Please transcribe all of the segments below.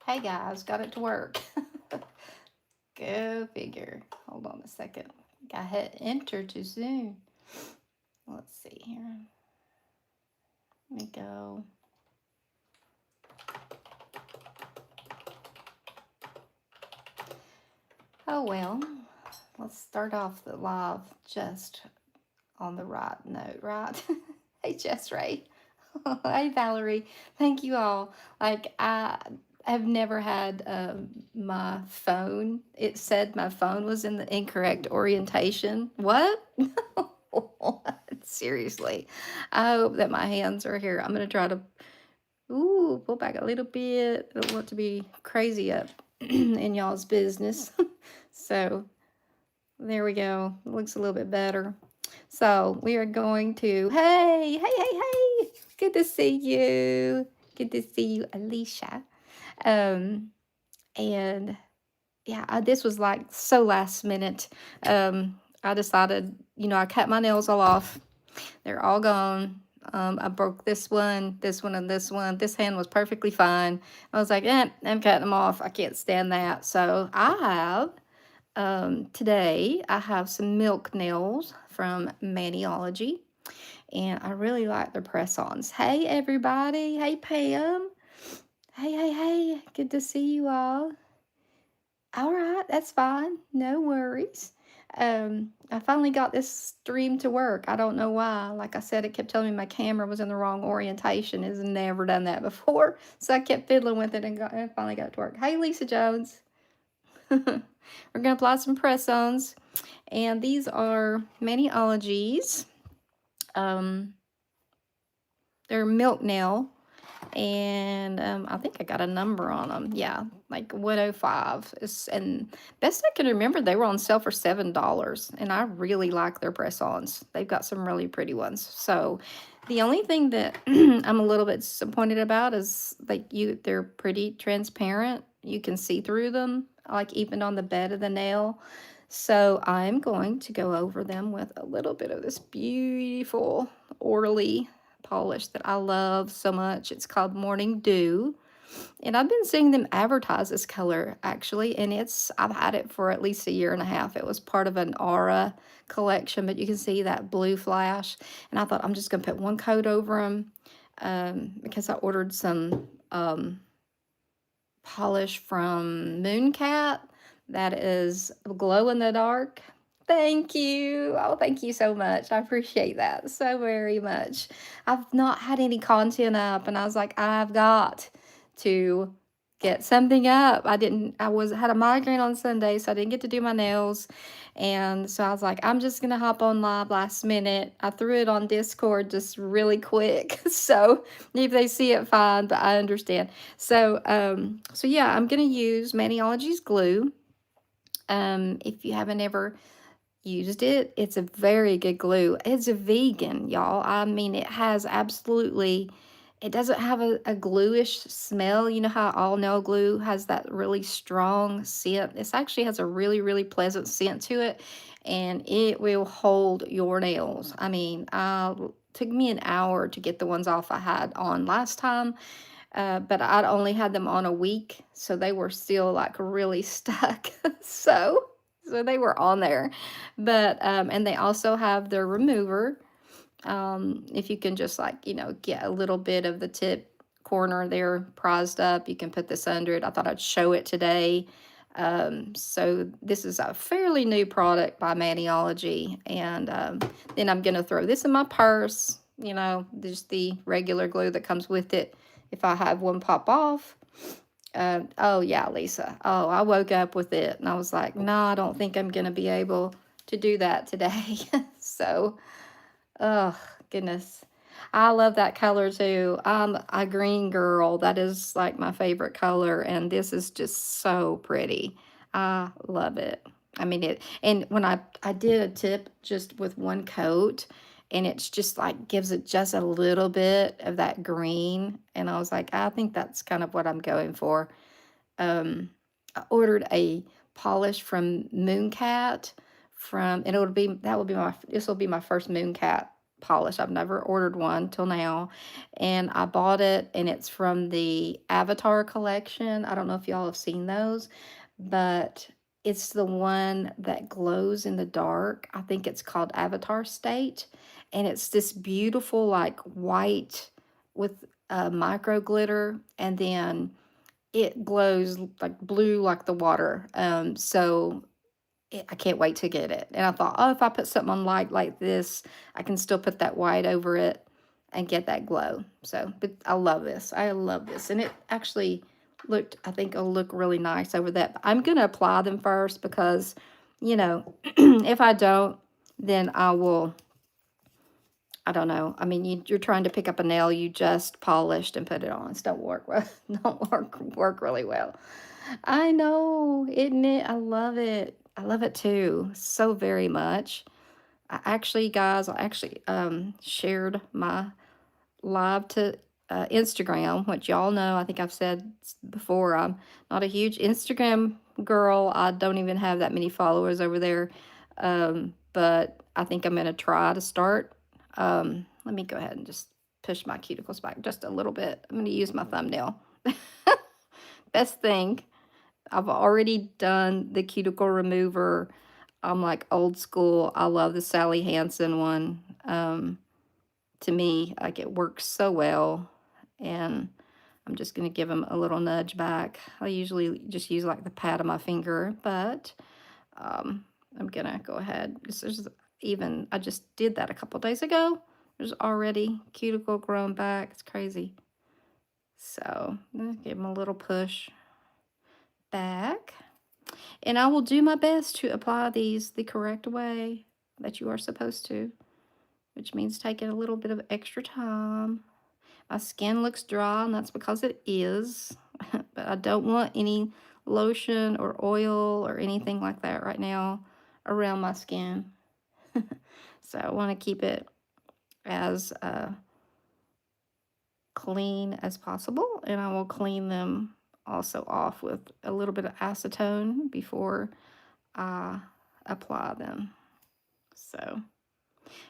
Hey guys, got it to work. Go figure. Hold on a second. I hit enter too soon. Let's see here. Let me go. Oh well, let's start off the live just on the right note, right? Hey Jess Ray. Hey Valerie. Thank you all. Like I've never had my phone. It said my phone was in the incorrect orientation. What? Seriously. I hope that my hands are here. I'm gonna try to pull back a little bit. I don't want to be crazy up in y'all's business. So there we go. It looks a little bit better. So we are going to, hey. Good to see you. Good to see you, Alicia. Um, and yeah, this was like so last minute. I decided, I cut my nails all off. They're all gone. I broke this one, and this one. This hand was perfectly fine. I was like, I'm cutting them off. I can't stand that. So I have today, I have some milk nails from Maniology, and I really like their press-ons. Hey, everybody. Hey, Pam. Hey. Good to see you all. All right, that's fine. No worries. I finally got this stream to work. I don't know why. Like I said, it kept telling me my camera was in the wrong orientation. It's never done that before. So I kept fiddling with it and finally got it to work. Hey, Lisa Jones. We're going to apply some press-ons. And these are Maniologies. They're milk nail. And I think I got a number on them. Yeah, like 105. And best I can remember, they were on sale for $7. And I really like their press-ons. They've got some really pretty ones. So the only thing that I'm a little bit disappointed about is they're pretty transparent. You can see through them, like even on the bed of the nail. So I'm going to go over them with a little bit of this beautiful Orly polish that I love so much. It's called Morning Dew. And I've been seeing them advertise this color actually, and I've had it for at least a year and a half. It was part of an Aura collection, but you can see that blue flash. And I thought I'm just gonna put one coat over them because I ordered some polish from Mooncat that is glow in the dark. Thank you. Oh, thank you so much. I appreciate that so very much. I've not had any content up, and I was like, I've got to get something up. Had a migraine on Sunday, so I didn't get to do my nails. And so I was like, I'm just gonna hop on live last minute. I threw it on Discord just really quick. So if they see it, fine, but I understand. So yeah, I'm gonna use Maniology's glue. If you haven't ever used it, it's a very good glue. It's a vegan, y'all. I mean, it doesn't have a gluish smell. You know how all nail glue has that really strong scent? This actually has a really, really pleasant scent to it, and it will hold your nails. I mean, took me an hour to get the ones off I had on last time, but I'd only had them on a week, so they were still like really stuck. So they were on there. But and they also have their remover. If you can just get a little bit of the tip corner there prized up, you can put this under it. I thought I'd show it today. So this is a fairly new product by Maniology, and then I'm gonna throw this in my purse. Just the regular glue that comes with it if I have one pop off. Oh yeah, Lisa. Oh, I woke up with it and I was like, no, I don't think I'm gonna be able to do that today. So, oh goodness. I love that color too. I'm a green girl. That is like my favorite color, and this is just so pretty. I love it. I mean it, and when I did a tip just with one coat, and it's just like gives it just a little bit of that green, and I was like, I think that's kind of what I'm going for. I ordered a polish from Mooncat and this will be my first Mooncat polish. I've never ordered one till now, and I bought it, and it's from the Avatar collection. I don't know if y'all have seen those, but it's the one that glows in the dark. I think it's called Avatar State, and it's this beautiful, like, white with micro glitter, and then it glows like blue, like the water. I can't wait to get it. And I thought, oh, if I put something on light like this, I can still put that white over it and get that glow. So, but I love this. I love this. And it actually looked, I think it'll look really nice over that. But I'm going to apply them first because, you know, if I don't, then I will, I don't know. I mean, you're trying to pick up a nail you just polished and put it on. It don't work well. Don't work really well. I know, isn't it? I love it. I love it too, so very much. Guys, I actually shared my live to Instagram, which y'all know. I think I've said before, I'm not a huge Instagram girl. I don't even have that many followers over there. But I think I'm going to try to start. Let me go ahead and just push my cuticles back just a little bit. I'm going to use my thumbnail. Best thing. I've already done the cuticle remover. I'm like old school. I love the Sally Hansen one. To me, like it works so well. And I'm just going to give them a little nudge back. I usually just use like the pad of my finger, but I'm going to go ahead. There's even, I just did that a couple days ago. There's already cuticle grown back. It's crazy. So I'm going to give them a little push back. And I will do my best to apply these the correct way that you are supposed to, which means taking a little bit of extra time. My skin looks dry, and that's because it is, but I don't want any lotion or oil or anything like that right now around my skin. So I want to keep it as clean as possible, and I will clean them also off with a little bit of acetone before I apply them. So,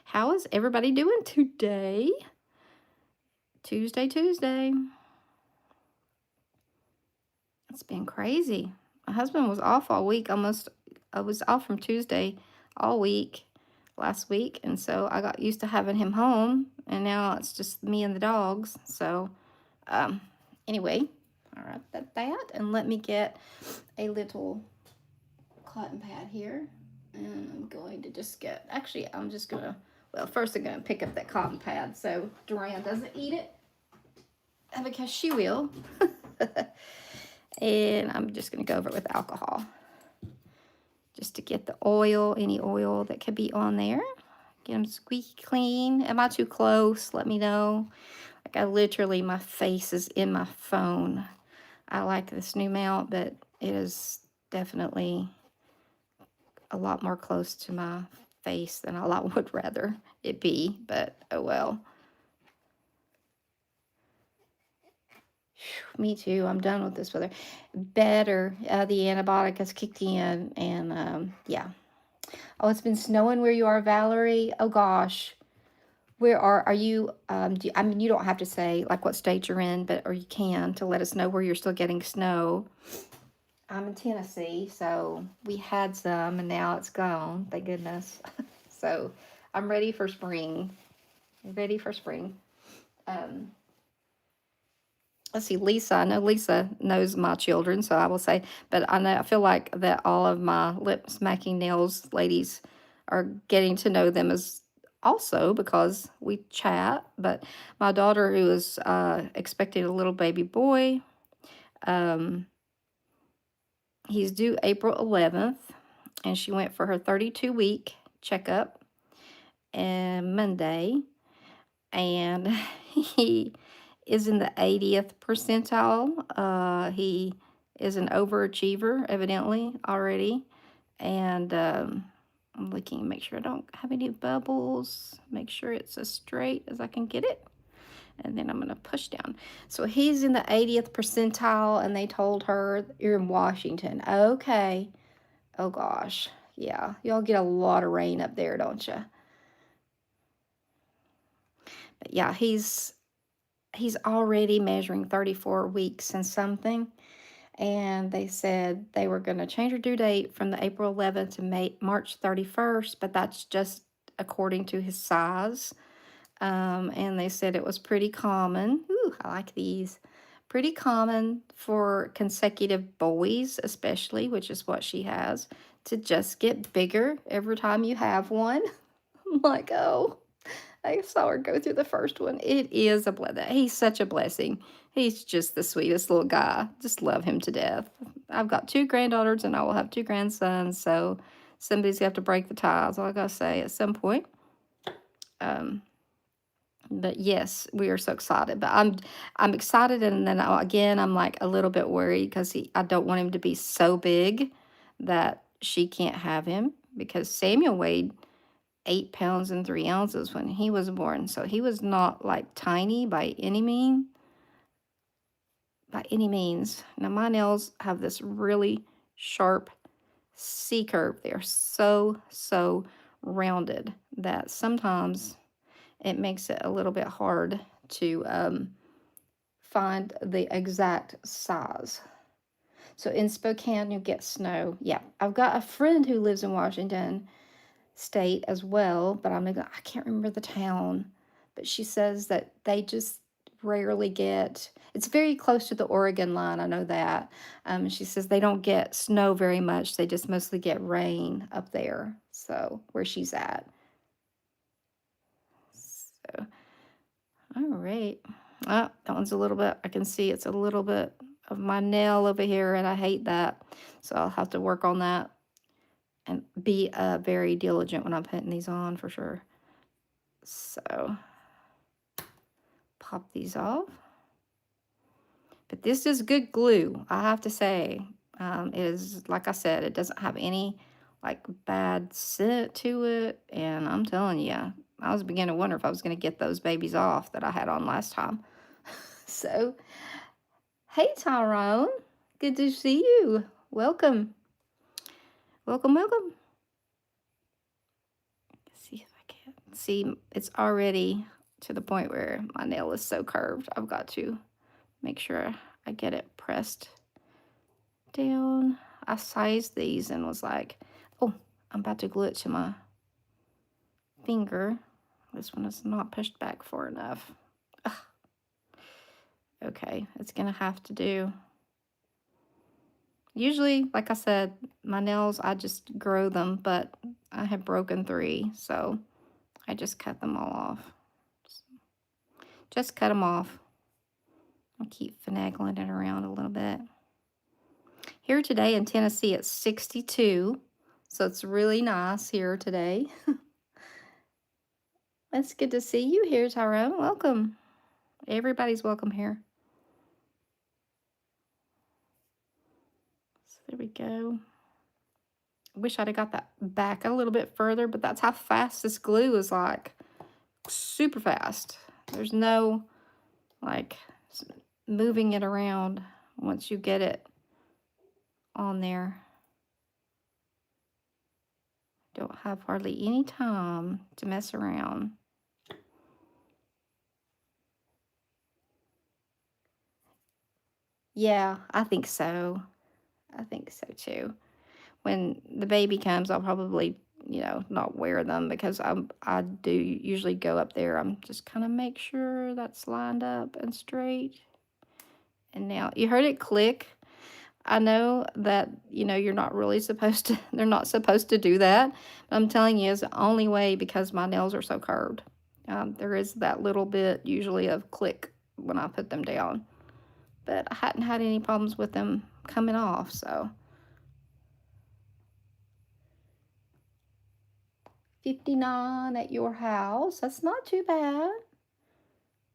how is everybody doing today? Tuesday. It's been crazy. My husband was off all week. I was off from Tuesday all week last week, and so I got used to having him home, and now it's just me and the dogs. So, um, anyway, all right, that, and let me get a little cotton pad here, and I'm going to just get, actually, I'm just going to, well, first I'm going to pick up that cotton pad so Duran doesn't eat it, because she will. And I'm just going to go over it with alcohol just to get the oil, any oil that could be on there. Get them squeaky clean. Am I too close? Let me know. Like, I literally, my face is in my phone. I like this new mount, but it is definitely a lot more close to my face than I would rather it be, but oh well. Me too. I'm done with this weather. Better. The antibiotic has kicked in, and yeah. Oh, it's been snowing where you are, Valerie. Oh gosh, where are you? I mean, you don't have to say like what state you're in, but or you can to let us know where you're still getting snow. I'm in Tennessee, so we had some, and now it's gone. Thank goodness. So I'm ready for spring. Ready for spring. Um, let's see, Lisa. I know Lisa knows my children, so I will say, but I feel like that all of my lip smacking nails ladies are getting to know them as also because we chat. But my daughter, who is expecting a little baby boy, um, he's due April 11th, and she went for her 32-week checkup and Monday, and he is in the 80th percentile. He is an overachiever, evidently, already. And I'm looking to make sure I don't have any bubbles, make sure it's as straight as I can get it. And then I'm going to push down. So he's in the 80th percentile, and they told her, you're in Washington. Okay. Oh, gosh. Yeah. Y'all get a lot of rain up there, don't you? But yeah, he's already measuring 34 weeks and something. And they said they were going to change her due date from the April 11th to March 31st, but that's just according to his size. And they said it was pretty common. Ooh, I like these. Pretty common for consecutive boys, especially, which is what she has, to just get bigger every time you have one. I'm like, oh, I saw her go through the first one. It is a blessing. He's such a blessing. He's just the sweetest little guy. Just love him to death. I've got two granddaughters and I will have two grandsons, so somebody's got to break the ties, all I gotta say, at some point. Um, but yes, we are so excited. But I'm excited, and then again I'm like a little bit worried because I don't want him to be so big that she can't have him, because Samuel weighed 8 pounds and 3 ounces when he was born. So he was not like tiny by any mean, by any means. Now my nails have this really sharp C curve. They're so rounded that sometimes it makes it a little bit hard to find the exact size. So in Spokane, you get snow. Yeah, I've got a friend who lives in Washington State as well, but I can't remember the town. But she says that they just rarely get. It's very close to the Oregon line. I know that. She says they don't get snow very much. They just mostly get rain up there. So where she's at. So all right. Oh, that one's a little bit. I can see it's a little bit of my nail over here, and I hate that. So I'll have to work on that and be very diligent when I'm putting these on for sure. So pop these off. But this is good glue, I have to say. It is, like I said, it doesn't have any like bad scent to it. And I'm telling you, I was beginning to wonder if I was going to get those babies off that I had on last time. So, hey Tyrone, good to see you. Welcome. Welcome, welcome. Let's see if I can see. It's already to the point where my nail is so curved. I've got to make sure I get it pressed down. I sized these and was like, oh, I'm about to glue it to my finger. This one is not pushed back far enough. Ugh. Okay, it's gonna have to do. Usually, like I said, my nails, I just grow them, but I have broken 3, so I just cut them all off. Just cut them off. I keep finagling it around a little bit. Here today in Tennessee, it's 62, so it's really nice here today. It's good to see you here, Tyrone. Welcome. Everybody's welcome here. So there we go. Wish I'd have got that back a little bit further, but that's how fast this glue is, like super fast. There's no like moving it around once you get it on there. Don't have hardly any time to mess around. Yeah, I think so. I think so too. When the baby comes, I'll probably, not wear them because I do usually go up there. I'm just kind of make sure that's lined up and straight. And now you heard it click. I know that, you're not really supposed to, they're not supposed to do that. But I'm telling you, it's the only way because my nails are so curved. There is that little bit usually of click when I put them down. But I hadn't had any problems with them coming off, so. 59 at your house. That's not too bad.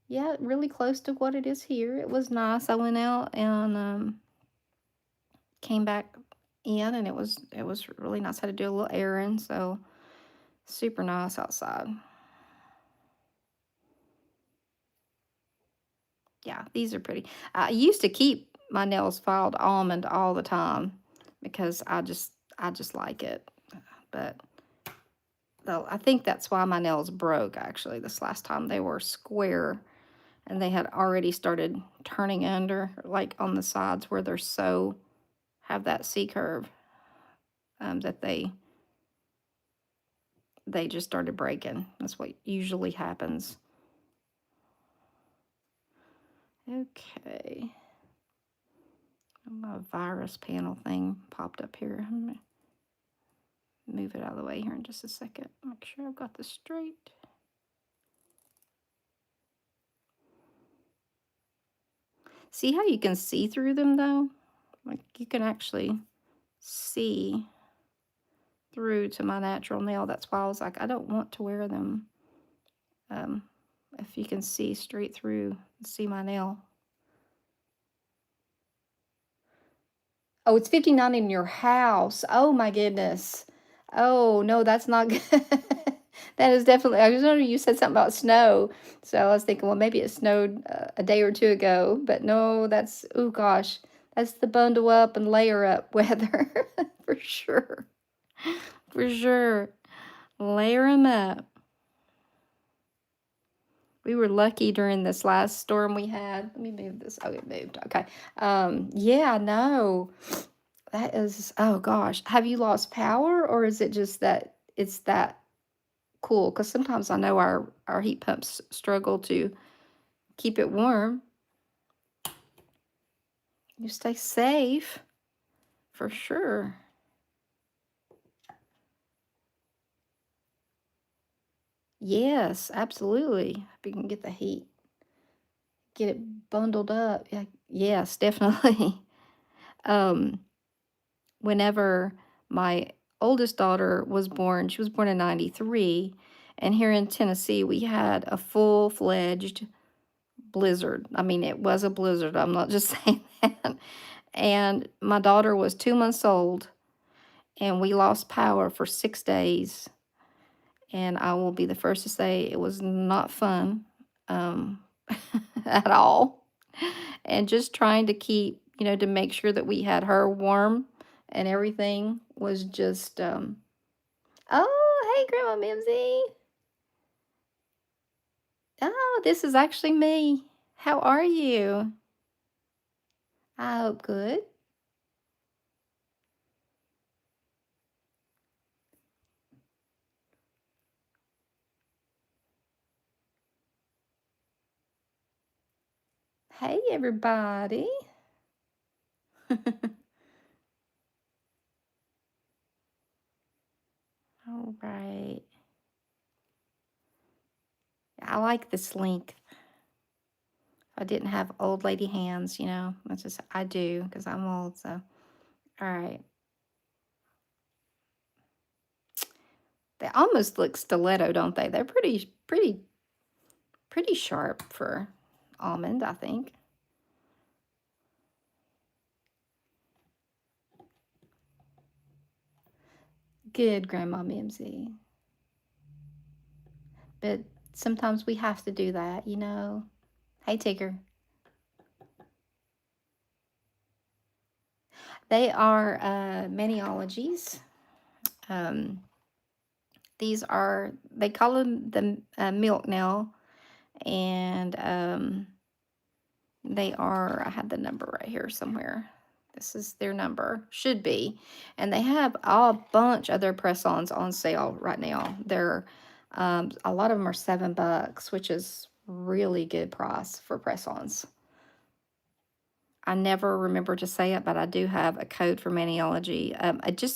Yeah, really close to what it is here. It was nice. I went out and came back in, and it was really nice. I had to do a little errand, so super nice outside. Yeah, these are pretty. I used to keep my nails filed almond all the time because I just like it. But Though I think that's why my nails broke, actually, this last time. They were square, and they had already started turning under, like, on the sides where they're so have that C curve, that they just started breaking. That's what usually happens. Okay. My virus panel thing popped up here. I'm gonna move it out of the way here in just a second. Make sure I've got this straight. See how you can see through them though? Like you can actually see through to my natural nail. That's why I was like, I don't want to wear them. Um, if you can see straight through, see my nail. Oh, it's 59 in your house. Oh my goodness. Oh, no, that's not good. That is definitely, I just know you said something about snow. So I was thinking, well, maybe it snowed a day or two ago, but no, that's, oh gosh, that's the bundle up and layer up weather for sure. For sure. Layer them up. We were lucky during this last storm we had. Let me move this. Oh, it moved. Okay. Yeah, no. That is, oh gosh. Have you lost power or is it just that it's that cool? Because sometimes I know our heat pumps struggle to keep it warm. You stay safe for sure. Yes, absolutely. If you can get the heat, get it bundled up. Yeah, yes, definitely. Um, Whenever my oldest daughter was born, she was born in 93, and here in Tennessee, we had a full-fledged blizzard. I mean, it was a blizzard. I'm not just saying that. And my daughter was 2 months old, and we lost power for 6 days. And I will be the first to say it was not fun um, at all. And just trying to keep, to make sure that we had her warm and everything was just, oh, hey, Grandma Mimsy. Oh, this is actually me. How are you? I hope good. Hey, everybody. All right. I like this length. If I didn't have old lady hands, that's just, I do because I'm old. So, all right. They almost look stiletto, don't they? They're pretty sharp for almond, I think. Good, Grandma Mimsy. But sometimes we have to do that. Hey, Tigger. They are Maniologies. Um, these are, they call them the milk nail, and they are, I have the number right here somewhere. This is their number, should be. And they have a bunch of their press-ons on sale right now. They're, a lot of them are $7, which is really good price for press-ons. I never remember to say it, but I do have a code for Maniology.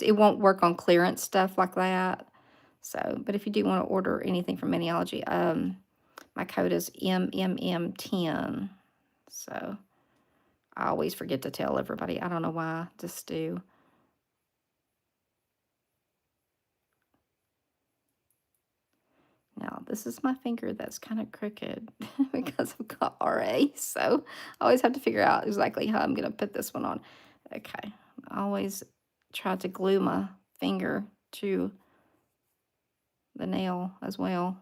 It won't work on clearance stuff like that. So, but if you do want to order anything from Maniology, my code is MMM10. So I always forget to tell everybody. I don't know why, just do. Now, this is my finger that's kind of crooked because I've got RA. So I always have to figure out exactly how I'm going to put this one on. Okay. I always try to glue my finger to the nail as well.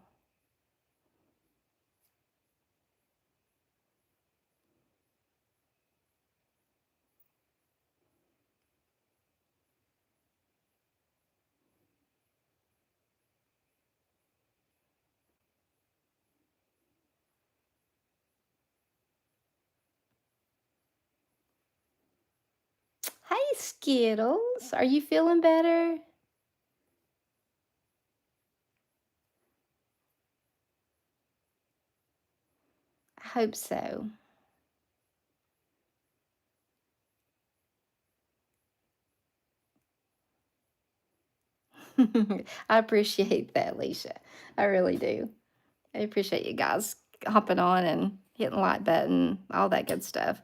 Hey, Skittles. Are you feeling better? I hope so. I appreciate that, Leisha. I really do. I appreciate you guys hopping on and hitting the like button, all that good stuff.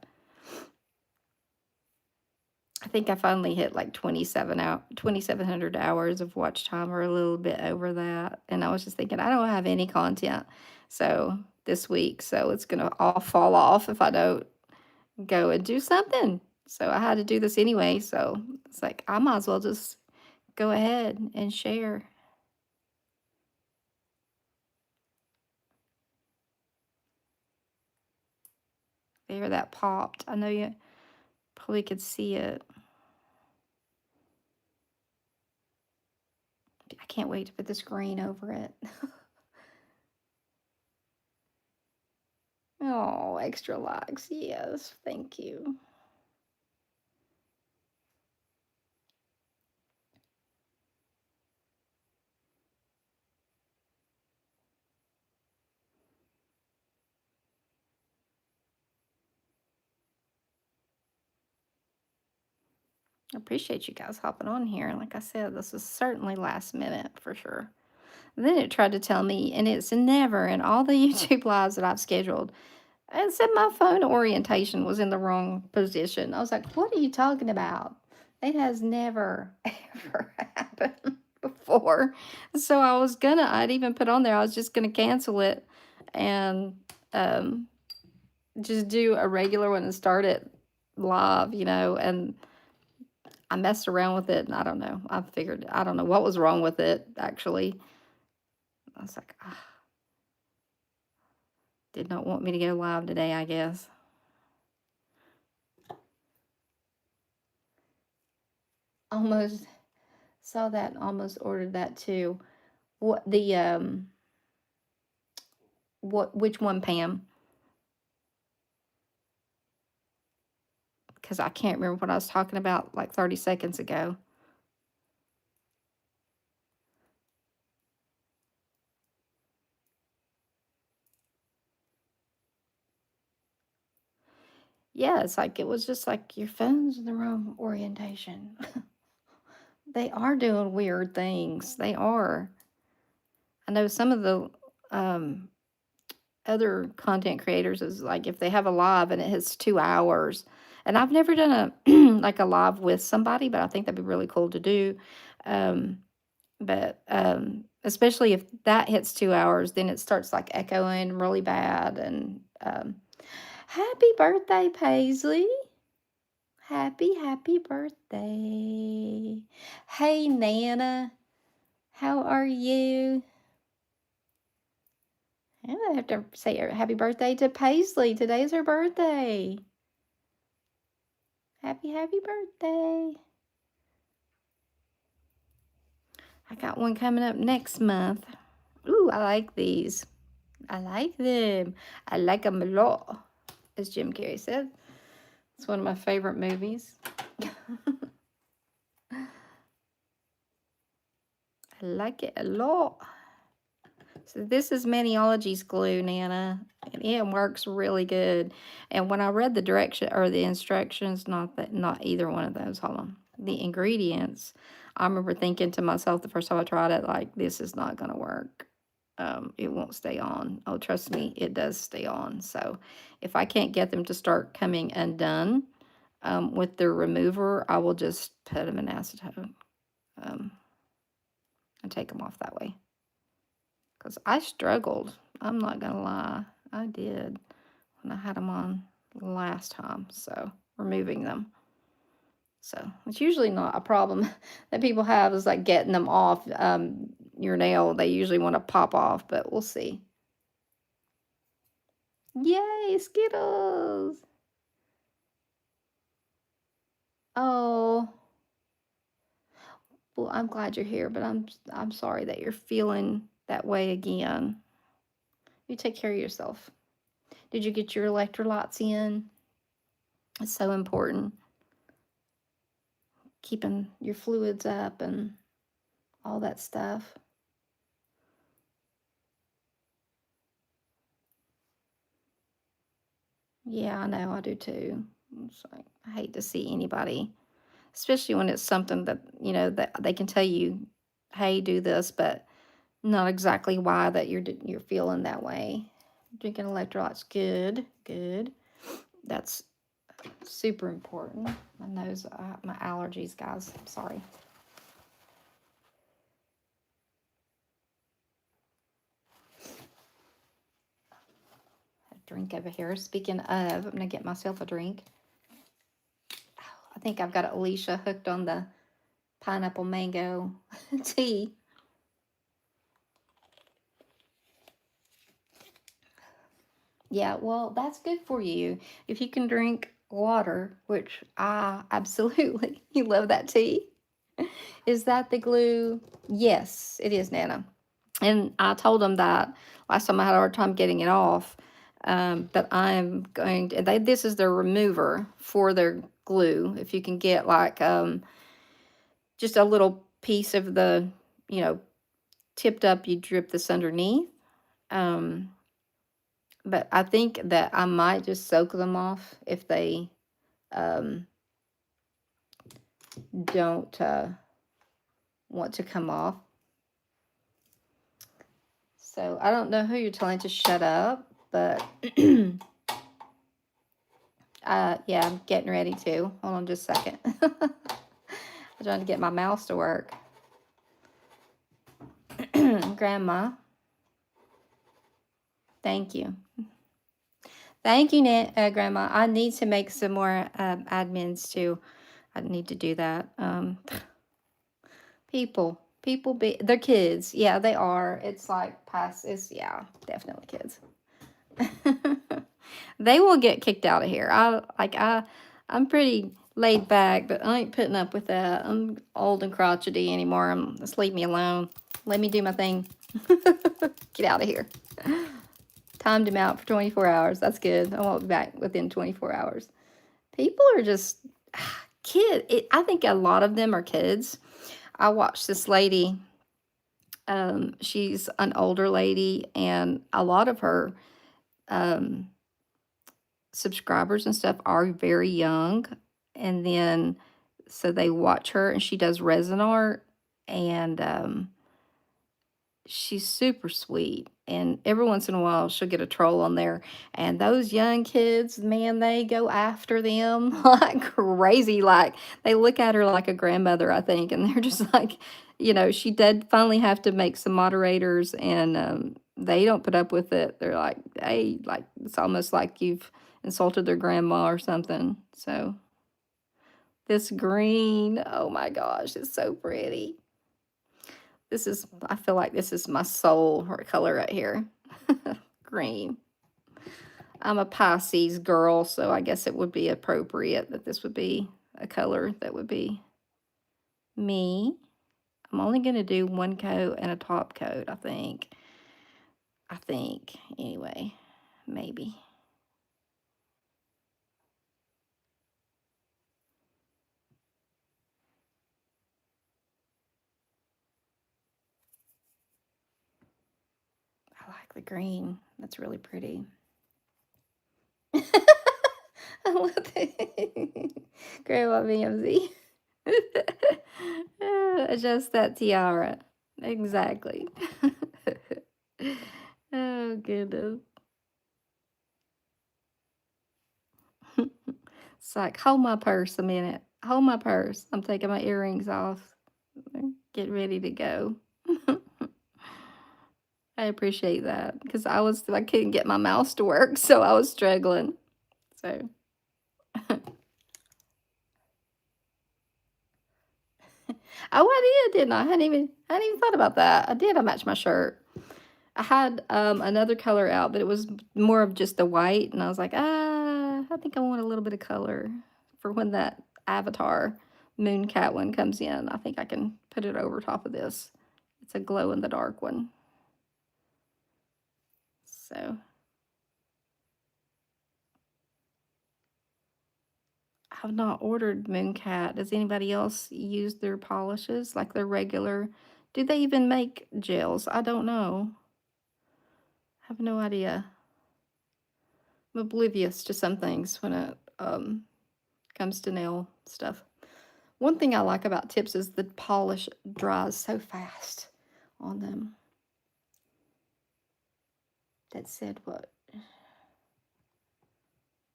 I think I finally hit like 2,700 hours of watch time or a little bit over that. And I was just thinking, I don't have any content so this week. So it's gonna all fall off if I don't go and do something. So I had to do this anyway. So it's like I might as well just go ahead and share. There, that popped. I know you probably could see it. I can't wait to put the screen over it. Oh, extra likes. Yes, thank you. I appreciate you guys hopping on here. Like I said, this was certainly last minute for sure. Then it tried to tell me, and it's never in all the YouTube lives that I've scheduled, it said my phone orientation was in the wrong position. I was like, what are you talking about? It has never, ever happened before. So I'd even put on there, I was just gonna cancel it and um, just do a regular one and start it live, and I messed around with it and I don't know. I don't know what was wrong with it actually. I was like, ah, did not want me to go live today, I guess. Almost saw that, almost ordered that too. What the which one, Pam? Because I can't remember what I was talking about like 30 seconds ago. Yeah, it's like it was just like your phone's in the wrong orientation. They are doing weird things. They are. I know some of the um other content creators is like if they have a live and it hits 2 hours, and I've never done a like a live with somebody, but I think that'd be really cool to do. But especially if that hits 2 hours, then it starts like echoing really bad. And happy birthday, Paisley! Happy birthday! Hey, Nana, how are you? I have to say happy birthday to Paisley. Today's her birthday. Happy birthday. I got one coming up next month. Ooh, I like these. I like them. I like them a lot, as Jim Carrey said. It's one of my favorite movies. I like it a lot. So this is Maniology's glue, Nana, and it works really good. And when I read the direction or the instructions, not either one of those. Hold on, the ingredients. I remember thinking to myself the first time I tried it, like this is not gonna work. It won't stay on. Oh, trust me, it does stay on. So if I can't get them to start coming undone with the remover, I will just put them in acetone um, and take them off that way. Because I struggled. I'm not going to lie. I did when I had them on last time. So, removing them. So, it's usually not a problem that people have is like getting them off your nail. They usually want to pop off, but we'll see. Yay, Skittles! Oh, well, I'm glad you're here, but I'm sorry that you're feeling that way again. You take care of yourself. Did you get your electrolytes in? It's so important. keeping your fluids up and all that stuff. Yeah, I know, I do too. It's like, I hate to see anybody, especially when it's something that, that they can tell you, hey, do this, but not exactly why that you're feeling that way. Drinking electrolytes, good, good. That's super important. My nose, my allergies, guys. I'm sorry. A drink over here. Speaking of, I'm gonna get myself a drink. I think I've got Alicia hooked on the pineapple mango tea. Yeah, well, that's good for you. If you can drink water, which I absolutely you love that tea. Is that the glue? Yes, it is, Nana. And I told them that last time I had a hard time getting it off. But I'm going to, this is their remover for their glue. If you can get like just a little piece of the, you know, tipped up, you drip this underneath. Um, but I think that I might just soak them off if they um, don't want to come off. So I don't know who you're telling to shut up, but yeah, I'm getting ready to. Hold on just a second. I'm trying to get my mouse to work. Grandma, thank you. Thank you, Grandma. I need to make some more admins too. I need to do that. They're kids. Yeah, they are. It's like past. It's yeah, definitely kids. They will get kicked out of here. I'm pretty laid back, but I ain't putting up with that. I'm old and crotchety anymore. Just leave me alone. Let me do my thing. Get out of here. Timed him out for 24 hours. That's good. I won't be back within 24 hours. People are just I think a lot of them are kids. I watched this lady. She's an older lady, and a lot of her um, subscribers and stuff are very young. And then, so they watch her, and she does resin art, and she's super sweet. And every once in a while, she'll get a troll on there. And those young kids, man, they go after them like crazy. Like, they look at her like a grandmother, I think. And they're just like, she did finally have to make some moderators, and they don't put up with it. They're like, hey, like, it's almost like you've insulted their grandma or something. So, this green, oh my gosh, it's so pretty. I feel like this is my soul color right here. Green. I'm a Pisces girl, so I guess it would be appropriate that this would be a color that would be me. I'm only going to do one coat and a top coat, I think. Anyway, maybe. I like the green. That's really pretty. Grandma BMZ. Adjust that tiara. Exactly. Oh, goodness. It's like, hold my purse a minute. Hold my purse. I'm taking my earrings off. Get ready to go. I appreciate that because I couldn't get my mouse to work, so I was struggling. So oh, I did, didn't I? I hadn't even thought about that. I did. I matched my shirt. I had another color out, but it was more of just the white, and I was like, I think I want a little bit of color for when that Avatar Moon Cat one comes in. I think I can put it over top of this. It's a glow in the dark one. So have not ordered Mooncat. Does anybody else use their polishes like their regular? Do they even make gels? I don't know. I have no idea. I'm oblivious to some things when it comes to nail stuff. One thing I like about tips is the polish dries so fast on them. That said, what?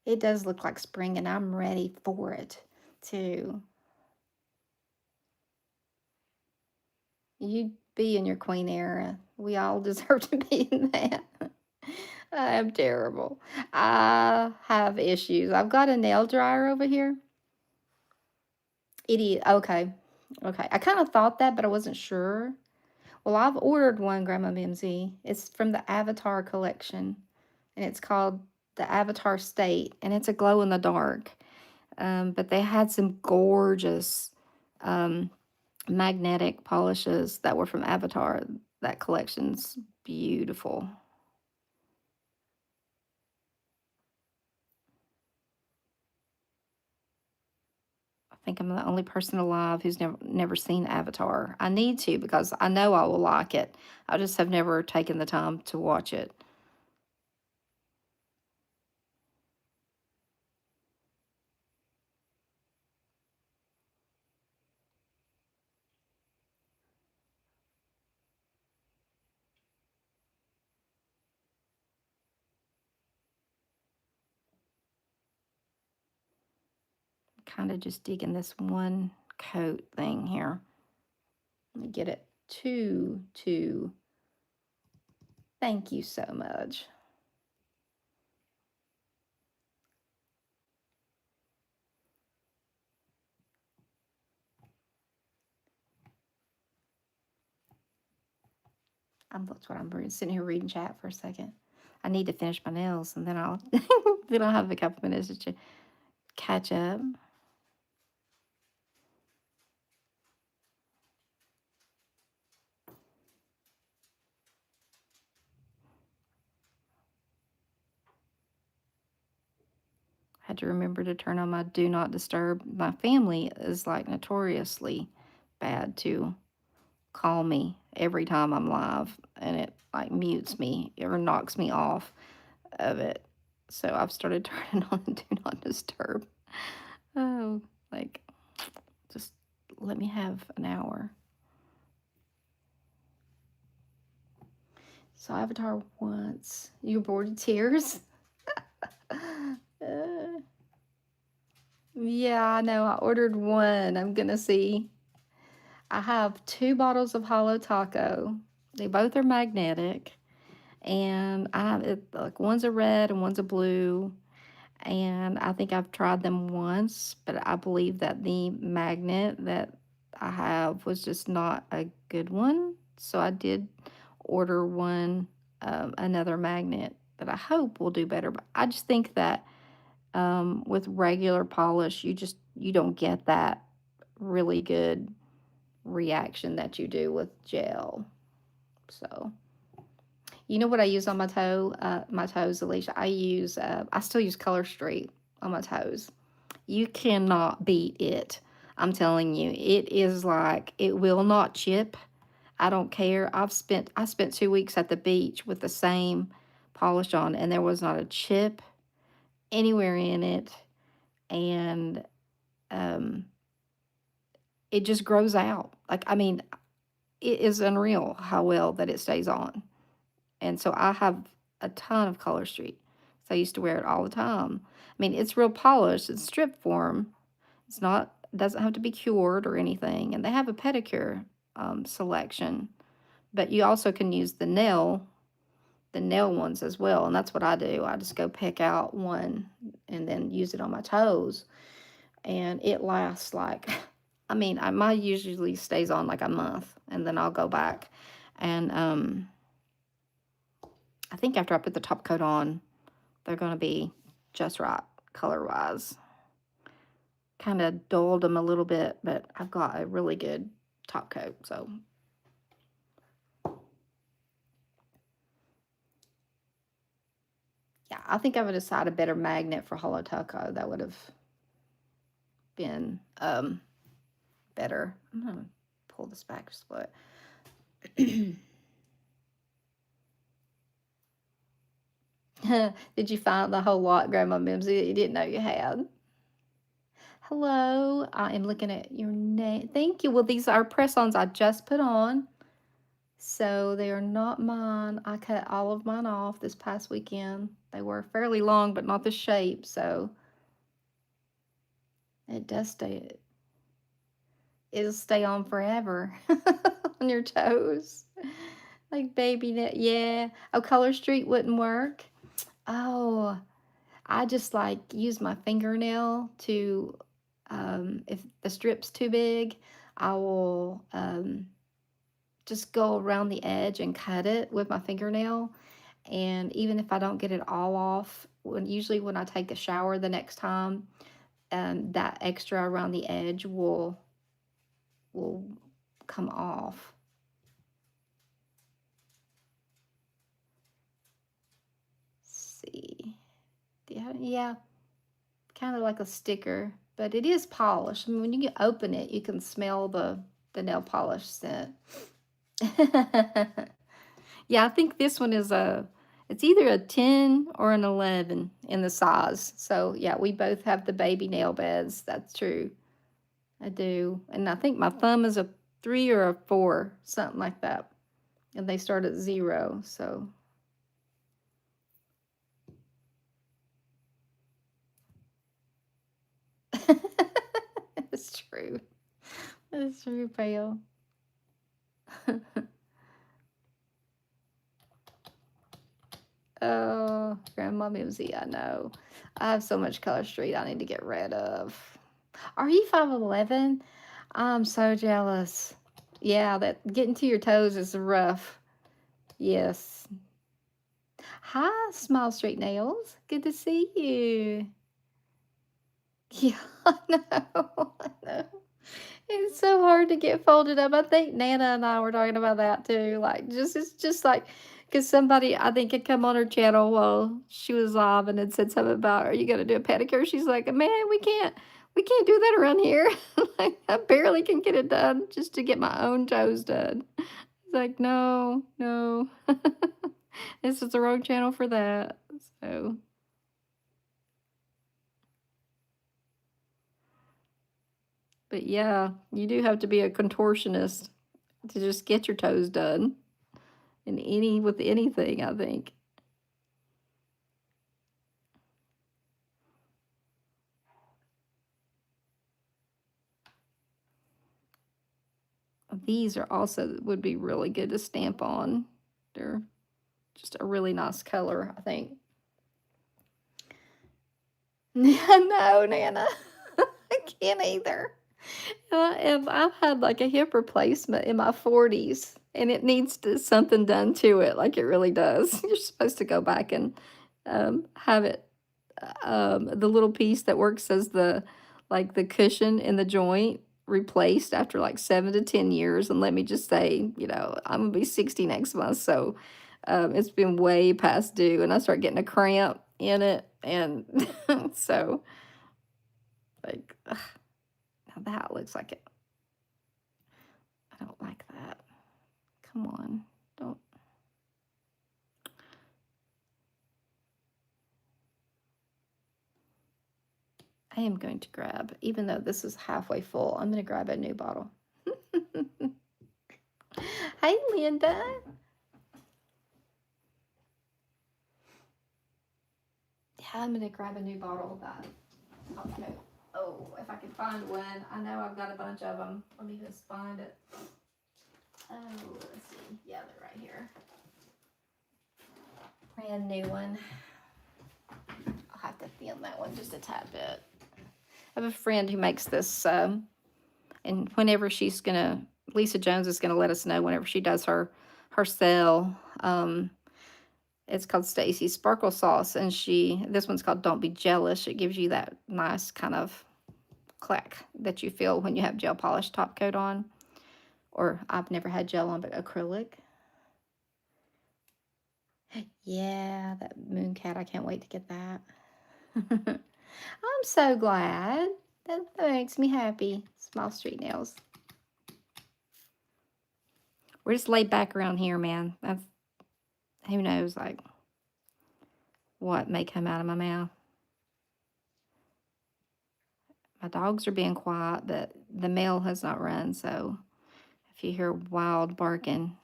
It does look like spring, and I'm ready for it too. You be in your queen era. We all deserve to be in that. I am terrible. I have issues. I've got a nail dryer over here. Idiot. Okay. Okay. I kind of thought that, but I wasn't sure. Well, I've ordered one, Grandma Mimsy. It's from the Avatar collection, and it's called the Avatar State, and it's a glow in the dark. But they had some gorgeous um, magnetic polishes that were from Avatar. That collection's beautiful. I think I'm the only person alive who's never seen Avatar. I need to because I know I will like it. I just have never taken the time to watch it. Kind of just digging this one coat thing here. Let me get it two. Thank you so much. That's what I'm sitting here reading chat for a second. I need to finish my nails, and then I'll then I'll have a couple minutes to catch up. I had to remember to turn on my do not disturb. My family is like notoriously bad to call me every time I'm live, and it like mutes me or knocks me off of it. So I've started turning on do not disturb. Oh, like just let me have an hour. So Avatar once. You were bored of tears? Yeah, I know. I ordered one. I'm gonna see. I have 2 bottles of Hollow Taco. They both are magnetic. And I have it like one's a red and one's a blue. And I think I've tried them once, but I believe that the magnet that I have was just not a good one. So I did order one, another magnet that I hope will do better. But I just think that with regular polish, you don't get that really good reaction that you do with gel. So, you know what I use on my toes, Alicia? I still use Color Street on my toes. You cannot beat it. I'm telling you, it is like it will not chip. I don't care. I spent 2 weeks at the beach with the same polish on, and there was not a chip anywhere in it, and um, it just grows out. Like I mean, it is unreal how well that it stays on. And so I have a ton of Color Street. So I used to wear it all the time. I mean, it's real polished. It's strip form. It's not doesn't have to be cured or anything. And they have a pedicure selection, but you also can use the nail ones as well. And that's what I do. I just go pick out one and then use it on my toes, and it lasts like, I mean, my usually stays on like a month, and then I'll go back and I think after I put the top coat on, they're going to be just right color wise. Kind of dulled them a little bit, but I've got a really good top coat. So, yeah, I think I would decide a better magnet for Holo Taco. That would have been better. I'm gonna pull this back just a bit. Did you find the whole lot, Grandma Mimsy, that you didn't know you had? Hello, I am looking at your name. Thank you. Well, these are press-ons I just put on. So they are not mine. I cut all of mine off this past weekend. They were fairly long, but not the shape. So it does stay, it'll stay on forever on your toes. Like baby net. Yeah. Oh, Color Street wouldn't work. Oh, I just like use my fingernail to, if the strip's too big, I will just go around the edge and cut it with my fingernail. And even if I don't get it all off, usually when I take a shower the next time, that extra around the edge will come off. Let's see. Yeah, kind of like a sticker, but it is polished. I mean, when you open it, you can smell the nail polish scent. Yeah, I think this one is it's either a 10 or an 11 in the size. So yeah, we both have the baby nail beds. That's true. I do. And I think my thumb is a 3 or a 4, something like that. And they start at 0, so. It's true. It's true, Pale. Oh, Grandma Mimsy, I know. I have so much Color Street I need to get rid of. Are you 5'11"? I'm so jealous. Yeah, that getting to your toes is rough. Yes. Hi, Smile Street Nails. Good to see you. Yeah, I know. I know. It's so hard to get folded up. I think Nana and I were talking about that too. Like, just it's just like because somebody I think had come on her channel while she was live and had said something about, "Are you gonna do a pedicure?" She's like, "Man, we can't do that around here. Like, I barely can get it done just to get my own toes done." It's like, no, no, this is the wrong channel for that. So. But yeah, you do have to be a contortionist to just get your toes done in any with anything, I think. These are also would be really good to stamp on. They're just a really nice color, I think. No, Nana. I can't either. And I've had like a hip replacement in my 40s, and it needs something done to it, like it really does. You're supposed to go back and have it, the little piece that works as the cushion in the joint replaced after like 7 to 10 years. And let me just say, I'm gonna be 60 next month, so it's been way past due, and I start getting a cramp in it, and so like. Now that looks like it. I don't like that. Come on. Don't. I am going to grab, even though this is halfway full, I'm going to grab a new bottle. Hey, Linda. Yeah, I'm going to grab a new bottle of that. Okay. Oh, if I can find one. I know I've got a bunch of them. Let me just find it. Oh, let's see. Yeah, they're right here. Brand new one. I'll have to film that one just a tad bit. I have a friend who makes this, and whenever Lisa Jones is gonna let us know whenever she does her sale. It's called Stacy's Sparkle Sauce, and this one's called Don't Be Jealous. It gives you that nice kind of clack that you feel when you have gel polish top coat on, or I've never had gel on, but acrylic. Yeah, that moon cat. I can't wait to get that. I'm so glad. That makes me happy. Small street nails. We're just laid back around here, man. That's who knows, like what may come out of my mouth. My dogs are being quiet, but the mail has not run, so if you hear wild barking,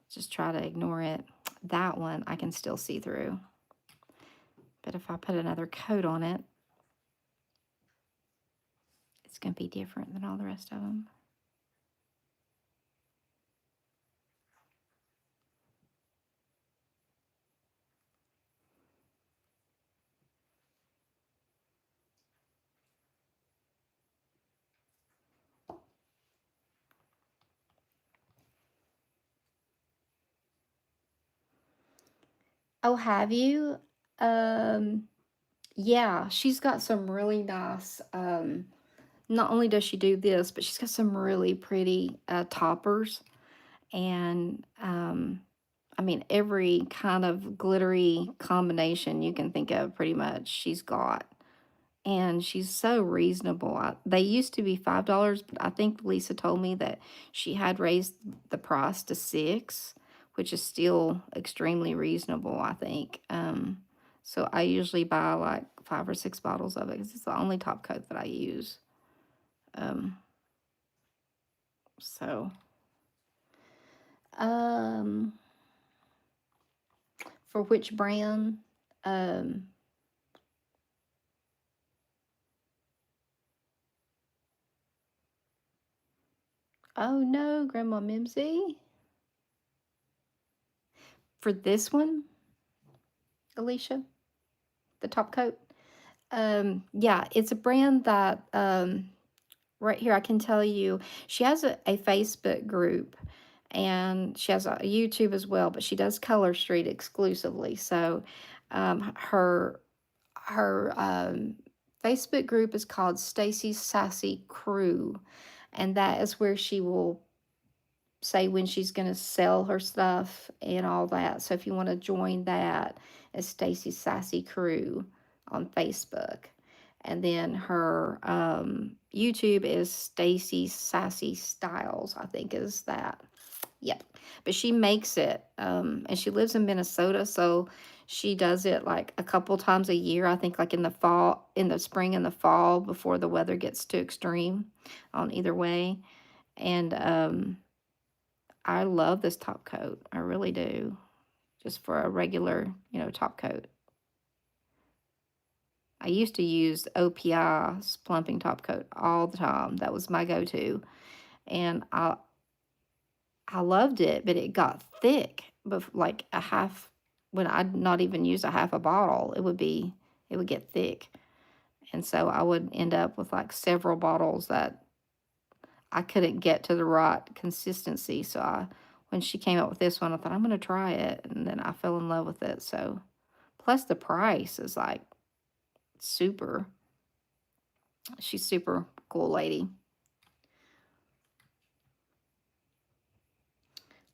just try to ignore it. That one I can still see through. But if I put another coat on it, it's going to be different than all the rest of them. Oh, have you? Um, yeah, she's got some really nice, not only does she do this, but she's got some really pretty toppers. And I mean, every kind of glittery combination you can think of, pretty much, she's got. And she's so reasonable. They used to be $5, but I think Lisa told me that she had raised the price to 6, which is still extremely reasonable, I think. So I usually buy like 5 or 6 bottles of it because it's the only top coat that I use. Um, so, um, for which brand? Um, oh no, Grandma Mimsy. For this one, Alicia, the top coat. Yeah, it's a brand that right here I can tell you she has a Facebook group and she has a YouTube as well, but she does Color Street exclusively. So her Facebook group is called Stacy's Sassy Crew, and that is where she will say when she's going to sell her stuff and all that. So if you want to join that, it's Stacy's Sassy Crew on Facebook. And then her YouTube is Stacy's Sassy Styles, I think is that. Yep. But she makes it, and she lives in Minnesota, so she does it like a couple times a year. I think like in the fall, in the spring and the fall before the weather gets too extreme on either way. And I love this top coat. I really do. Just for a regular, top coat. I used to use OPI's plumping top coat all the time. That was my go-to. And I loved it, but it got thick. But like a half, when I'd not even use a half a bottle, it would get thick. And so I would end up with like several bottles that I couldn't get to the right consistency. So when she came up with this one, I thought I'm going to try it, and then I fell in love with it. So, plus the price is like super. She's super cool lady.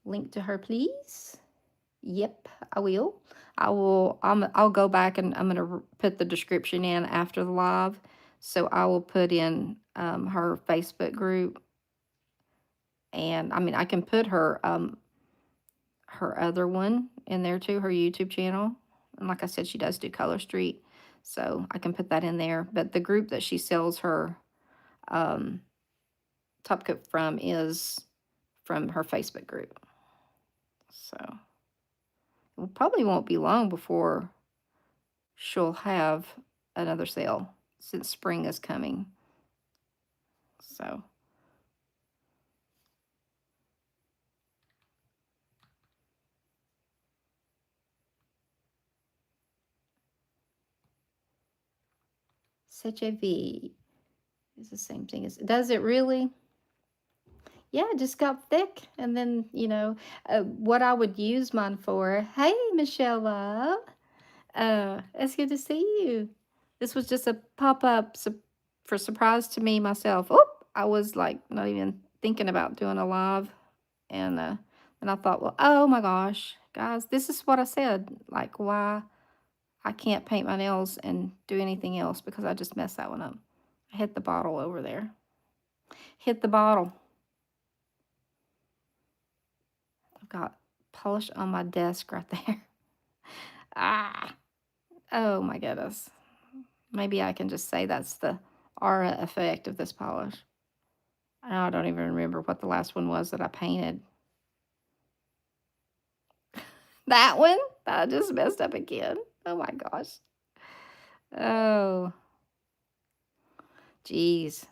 Link to her, please. Yep, I will. I'll go back and I'm gonna put the description in after the live. So I will put in her Facebook group, and I mean I can put her other one in there too, her YouTube channel. And like I said, she does do Color Street, so I can put that in there. But the group that she sells her um, top coat from is from her Facebook group. So it probably won't be long before she'll have another sale since spring is coming. So such a V is the same thing as, does it really? Yeah, it just got thick. And then, what I would use mine for. Hey, Michelle Love. It's good to see you. This was just a pop up for surprise to me myself. Oh, I was like not even thinking about doing a live. And I thought, well, oh my gosh, guys, this is what I said. Like, why I can't paint my nails and do anything else because I just messed that one up. Hit the bottle over there. Hit the bottle. I've got polish on my desk right there. Ah, oh my goodness. Maybe I can just say that's the aura effect of this polish. I don't even remember what the last one was that I painted. That one? I just messed up again. Oh my gosh. Oh, geez.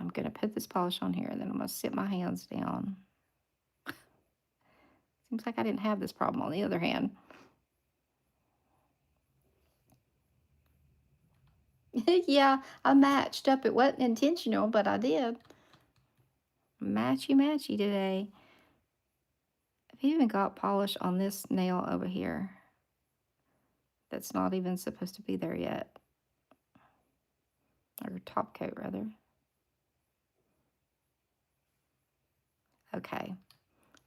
I'm going to put this polish on here and then I'm going to sit my hands down. Seems like I didn't have this problem on the other hand. Yeah, I matched up. It wasn't intentional, but I did. Matchy matchy today. I've even got polish on this nail over here that's not even supposed to be there yet. Or top coat, rather. Okay.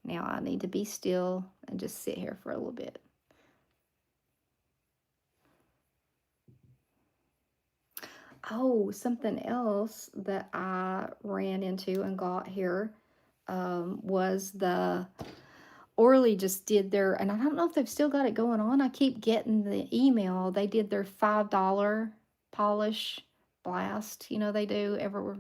Now I need to be still and just sit here for a little bit. Oh, something else that I ran into and got here was the Orly just did their, and I don't know if they've still got it going on. I keep getting the email. They did their $5 polish blast. You know, they do everywhere.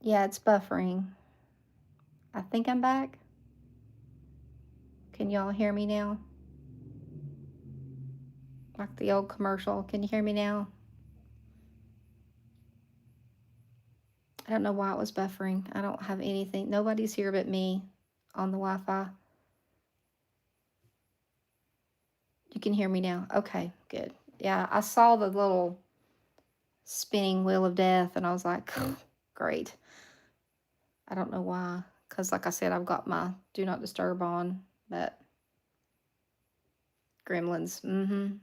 Yeah, it's buffering. I think I'm back. Can y'all hear me now? Like the old commercial. Can you hear me now? I don't know why it was buffering. I don't have anything. Nobody's here but me on the Wi-Fi. You can hear me now. Okay, good. Yeah, I saw the little spinning wheel of death and I was like, great. I don't know why. Because like I said, I've got my do not disturb on, but gremlins.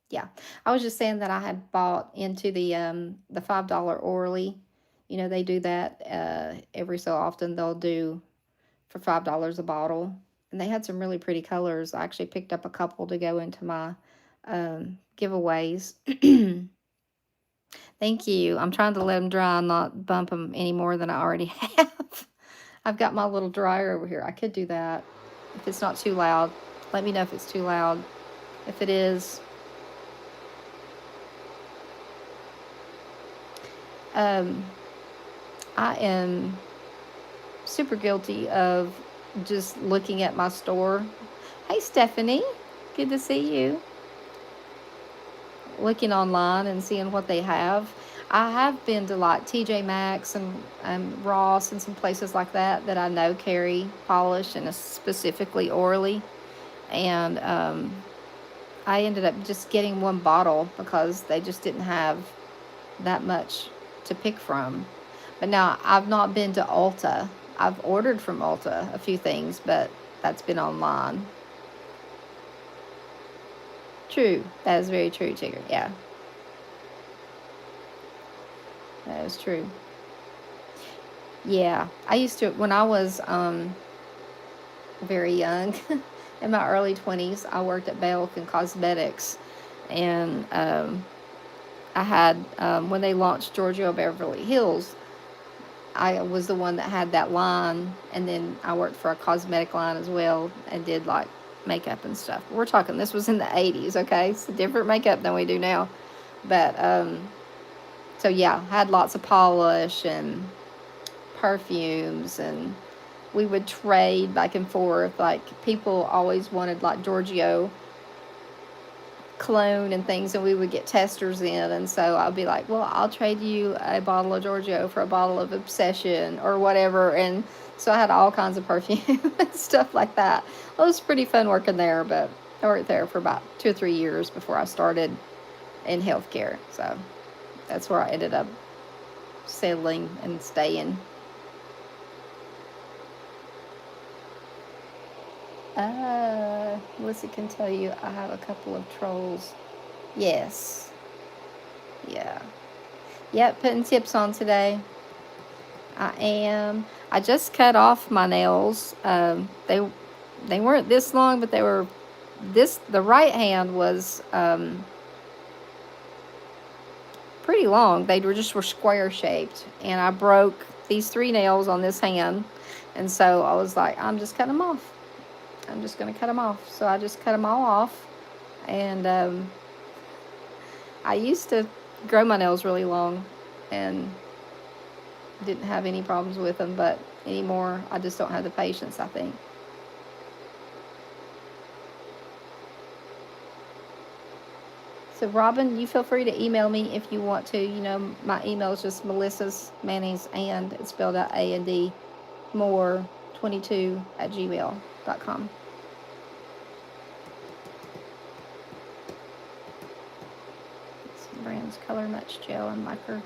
Yeah. I was just saying that I had bought into the $5 Orly. You know, they do that every so often. They'll do for $5 a bottle. And they had some really pretty colors. I actually picked up a couple to go into my giveaways. Thank you. I'm trying to let them dry and not bump them any more than I already have. I've got my little dryer over here. I could do that if it's not too loud. Let me know if it's too loud. If it is, I am super guilty of just looking at my store. Hey, Stephanie. Good to see you. Looking online and seeing what they have. I have been to like TJ Maxx and Ross and some places like that that I know carry polish and specifically Orly. And I ended up just getting one bottle because they just didn't have that much to pick from. But now I've not been to Ulta. I've ordered from Ulta a few things, but that's been online. True. That is very true, Tigger. Yeah. That is true. Yeah. I used to, when I was very young, in my early 20s, I worked at Belk and Cosmetics. And I had, when they launched Giorgio Beverly Hills, I was the one that had that line. And then I worked for a cosmetic line as well and did like makeup and stuff. We're talking, this was in the 80s, okay? It's different makeup than we do now. But, so yeah, had lots of polish and perfumes, and we would trade back and forth. Like, people always wanted like Giorgio cologne and things, and we would get testers in, and so I'd be like, well, I'll trade you a bottle of Giorgio for a bottle of Obsession or whatever. And so I had all kinds of perfume and stuff like that. Well, it was pretty fun working there, but I worked there for about 2 or 3 years before I started in healthcare. So that's where I ended up settling and staying. Melissa can tell you I have a couple of trolls. Yes. Yeah. Yep, putting tips on today. I am. I just cut off my nails. They weren't this long, but they were this. The right hand was pretty long. They were just were square shaped, and I broke these three nails on this hand, and so I was like, I'm just cutting them off. I'm just gonna cut them off. So I just cut them all off, and I used to grow my nails really long, and didn't have any problems with them, but anymore I just don't have the patience, I think. So Robin, you feel free to email me if you want to. You know, my email is just Melissa's Mayonnaise, and it's spelled out A&D more 22 at gmail.com. Brands color match gel and micro,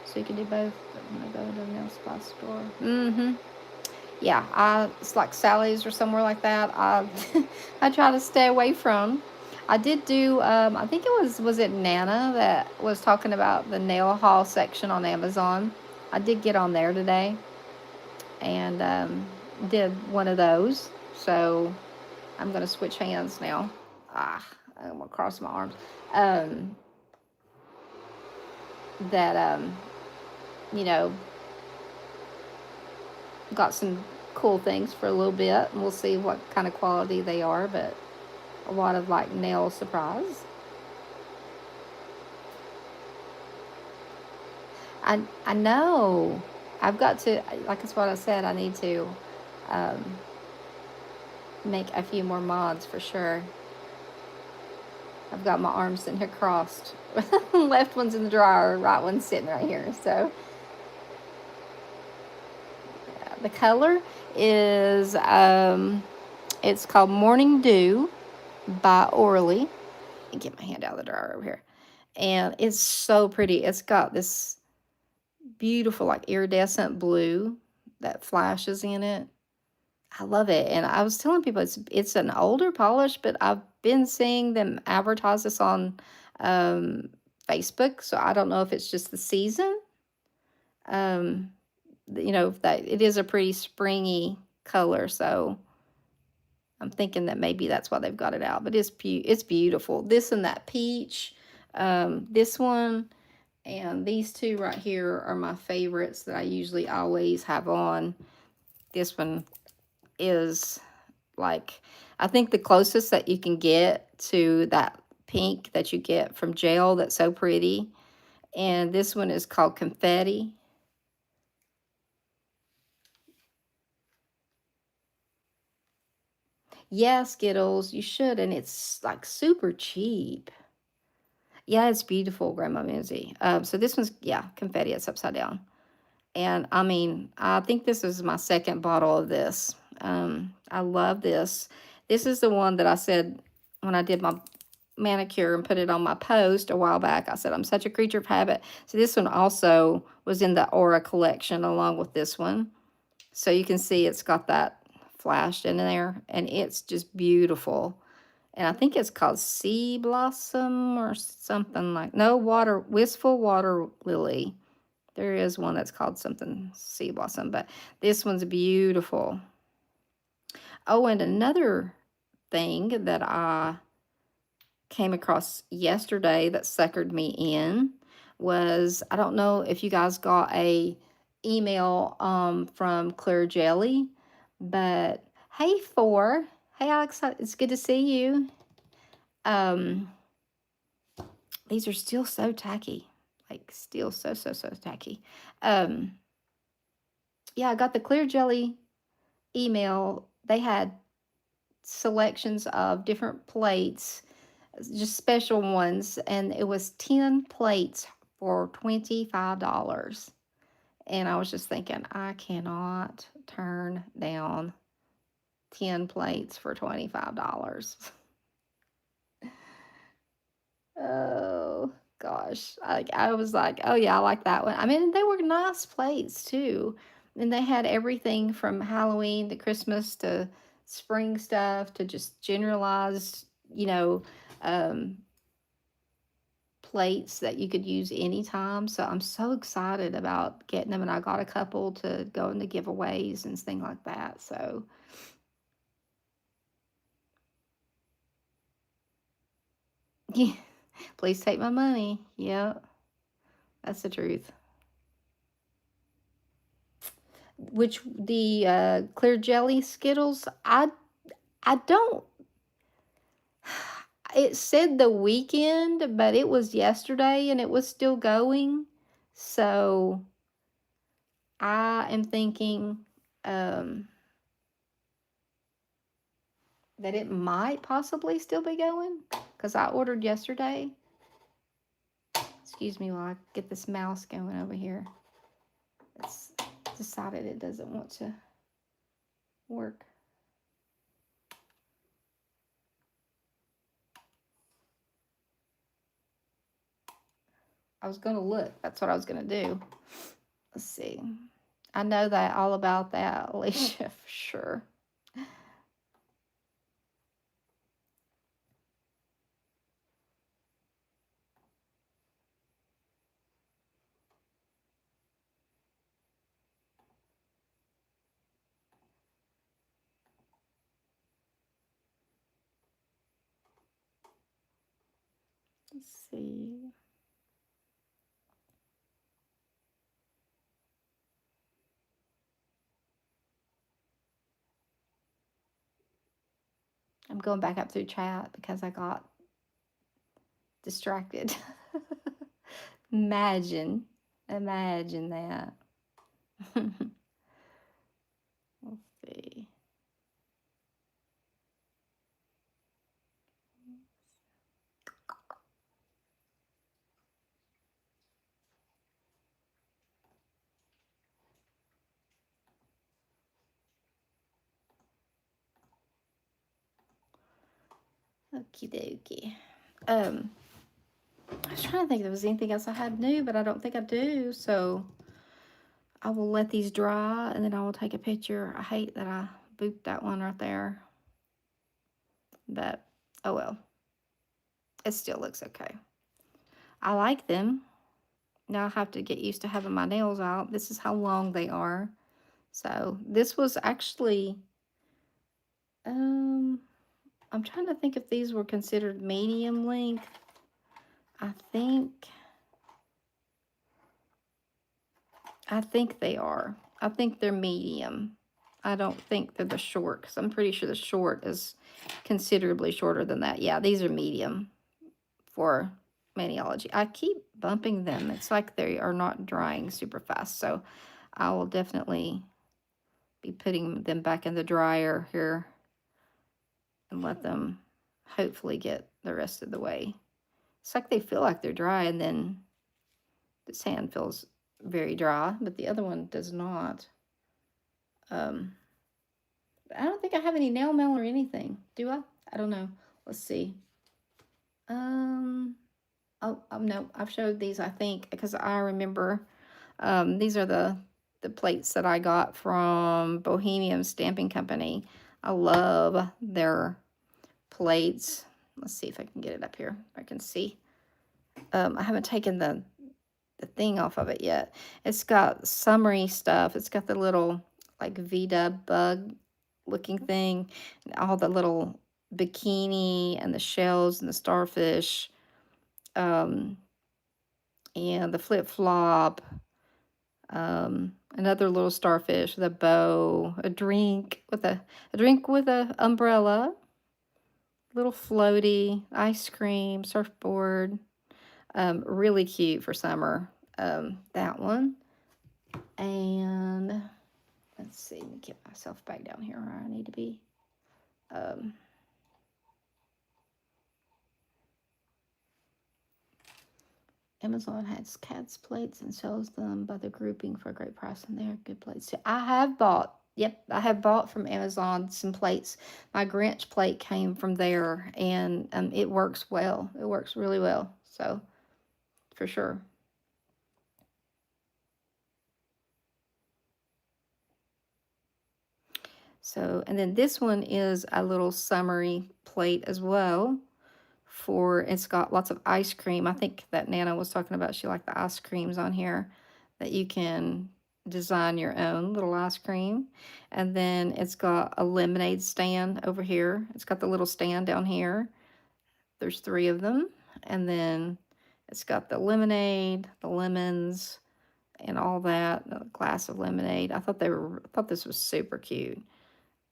so you can do both. But when I go to the nail spa store, yeah, it's like Sally's or somewhere like that. I I try to stay away from. I did do. I think it was it Nana that was talking about the nail haul section on Amazon. I did get on there today and did one of those. So I'm gonna switch hands now. I'm gonna cross my arms. Um, that you know, got some cool things for a little bit, and we'll see what kind of quality they are. But a lot of like nail surprise. I know. I've got to, like it's what I said. I need to um, make a few more mods for sure. I've got my arms sitting here crossed. Left one's in the dryer, right one's sitting right here. So the color is it's called Morning Dew by Orly. Get my hand out of the dryer over here. And it's so pretty. It's got this beautiful, like iridescent blue that flashes in it. I love it. And I was telling people it's an older polish, but I've been seeing them advertise this on um, Facebook. So I don't know if it's just the season. Um, that it is a pretty springy color. So I'm thinking that maybe that's why they've got it out. But it's beautiful. This and that peach. This one and these two right here are my favorites that I usually always have on. This one is like, I think the closest that you can get to that pink that you get from gel that's so pretty. And this one is called Confetti. Yeah, Skittles, you should. And it's like super cheap. Yeah, it's beautiful, Grandma Mizzy. So this one's, yeah, Confetti. It's upside down. And I mean, I think this is my second bottle of this. I love this. This is the one that I said when I did my manicure and put it on my post a while back. I said, I'm such a creature of habit. So this one also was in the Aura collection along with this one. So you can see it's got that flashed in there, and it's just beautiful. And I think it's called Sea Blossom or something like, no, Wistful Water Lily. There is one that's called something Sea Blossom, but this one's beautiful. Oh, and another thing that I came across yesterday that suckered me in was, I don't know if you guys got a email from Clear Jelly, but hey, hey Alex, it's good to see you. Um, these are still so tacky, like still so tacky. Um, yeah, I got the Clear Jelly email. They had selections of different plates, just special ones, and it was 10 plates for $25. And I was just thinking, I cannot turn down 10 plates for $25. Oh gosh. I was like, oh yeah, I like that one. I mean, they were nice plates too. And they had everything from Halloween to Christmas to spring stuff to just generalized, um, plates that you could use anytime. So I'm so excited about getting them, and I got a couple to go into giveaways and things like that. So yeah, please take my money. Yep, that's the truth. Which the clear jelly Skittles, I don't. It said the weekend, but it was yesterday and it was still going. So I am thinking um, that it might possibly still be going because I ordered yesterday. Excuse me while I get this mouse going over here. It's decided it doesn't want to work. I was going to look. That's what I was going to do. Let's see. I know that all about that, Alicia, for sure. Let's see. I'm going back up through chat because I got distracted. Imagine. Imagine that. Let's see. Okie dokie. I was trying to think if there was anything else I had new, but I don't think I do. So I will let these dry and then I will take a picture. I hate that I booped that one right there. But oh well. It still looks okay. I like them. Now I have to get used to having my nails out. This is how long they are. So this was actually I'm trying to think if these were considered medium length. I think they are. I think they're medium. I don't think they're the short because I'm pretty sure the short is considerably shorter than that. Yeah, these are medium for Maniology. I keep bumping them. It's like they are not drying super fast. So I will definitely be putting them back in the dryer here and let them hopefully get the rest of the way. It's like they feel like they're dry, and then this hand feels very dry, but the other one does not. Um, I don't think I have any nail mail or anything. Do I? I don't know. Let's see. No, I've showed these, I think, because I remember. These are the plates that I got from Bohemian Stamping Company. I love their plates. Let's see if I can get it up here. If I can see. I haven't taken the thing off of it yet. It's got summery stuff. It's got the little like Vita bug looking thing, and all the little bikini and the shells and the starfish, um, and the flip flop, another little starfish with a bow, a drink with a umbrella, little floaty, ice cream, surfboard. Really cute for summer. That one. And let's see, let me get myself back down here where I need to be. Um, Amazon has cats plates and sells them by the grouping for a great price, and they are good plates too. I have bought, yep, I have bought from Amazon some plates. My Grinch plate came from there, and it works well. It works really well, so for sure. So, and then this one is a little summery plate as well for it's got lots of ice cream. I think that Nana was talking about she liked the ice creams on here that you can design your own little ice cream. And then it's got a lemonade stand over here. It's got the little stand down here. There's three of them. And then it's got the lemonade, the lemons, and all that. A glass of lemonade. I thought this was super cute.